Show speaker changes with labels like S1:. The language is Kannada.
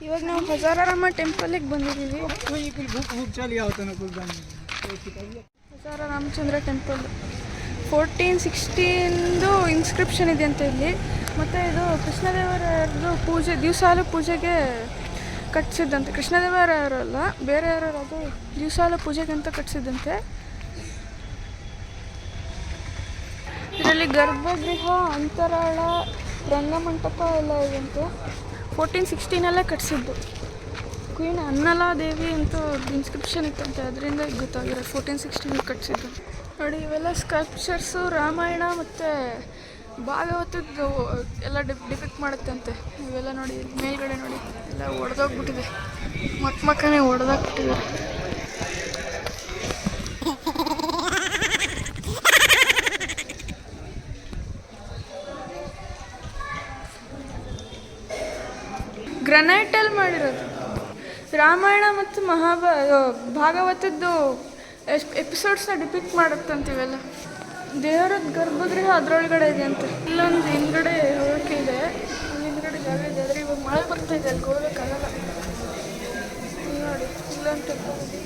S1: ಇವಾಗ ನಾವು ಹಜಾರಾರಾಮ ಟೆಂಪಲಿಗೆ ಬಂದಿದ್ದೀವಿ. ಹಜಾರ ರಾಮಚಂದ್ರ ಟೆಂಪಲ್ 1416 ಇನ್ಸ್ಕ್ರಿಪ್ಷನ್ ಇದೆ ಅಂತ ಇಲ್ಲಿ. ಮತ್ತು ಇದು ಕೃಷ್ಣದೇವರಾಯರದು ಪೂಜೆ ದಿವಸಾಲು ಪೂಜೆಗೆ ಕಟ್ಟಿಸಿದ್ದಂತೆ. ಕೃಷ್ಣದೇವರಾಯರಲ್ಲ, ಬೇರೆ ಯಾರು ಅದು ದಿವಸಾಲು ಪೂಜೆಗೆ ಅಂತ ಕಟ್ಟಿಸಿದ್ದಂತೆ. ಇದರಲ್ಲಿ ಗರ್ಭಗೃಹ, ಅಂತರಾಳ, ರಂಗಮಂಟಪ ಎಲ್ಲ ಇದಂತೆ. 1416 ಕಟ್ಟಿಸಿದ್ದು. ಕ್ವೀನ್ ಅನ್ನಲಾದೇವಿ ಅಂತ ಇನ್ಸ್ಕ್ರಿಪ್ಷನ್ ಇತ್ತಂತೆ, ಅದರಿಂದ ಗೊತ್ತಾಗಿರೋ 1416 ಕಟ್ಟಿಸಿದ್ದು. ನೋಡಿ, ಇವೆಲ್ಲ ಸ್ಕಲ್ಪ್ಚರ್ಸು ರಾಮಾಯಣ ಮತ್ತು ಭಾಗವತದ್ದು ಎಲ್ಲ ಡಿಪಿಕ್ಟ್ ಮಾಡುತ್ತಂತೆ. ಇವೆಲ್ಲ ನೋಡಿ, ಮೇಲ್ಗಡೆ ನೋಡಿ ಎಲ್ಲ ಒಡೆದೋಗ್ಬಿಟ್ಟಿದೆ, ಮಕ್ಕನೇ ಒಡೆದಾಗ್ಬಿಟ್ಟಿದ್ದಾರೆ. ಗ್ರನೈಟಲ್ಲಿ ಮಾಡಿರೋದು. ರಾಮಾಯಣ ಮತ್ತು ಭಾಗವತದ್ದು ಎಪಿಸೋಡ್ಸ್ನ ಡಿಪಿಕ್ಟ್ ಮಾಡುತ್ತಂತೀವೆಲ್ಲ. ದೇವರದ ಗರ್ಭಗೃಹ ಅದರೊಳಗಡೆ ಇದೆ ಅಂತೆ. ಇಲ್ಲೊಂದು ಹಿಂದ್ಗಡೆ ಹೋಗೋಕ್ಕೆ ಇದೆ, ಅಲ್ಲಿ ಹಿಂದ್ಗಡೆ ಜಾಗ ಇದೆ. ಆದರೆ ಇವಾಗ ಮಳೆ ಬರ್ತಾ ಇದೆ, ಅಲ್ಲಿ ಹೋಗೋಕ್ಕಾಗಲ್ಲ. ನೋಡಿ, ಇಲ್ಲೊಂದು ಟೆಂಪಲ್ ಇದೆ.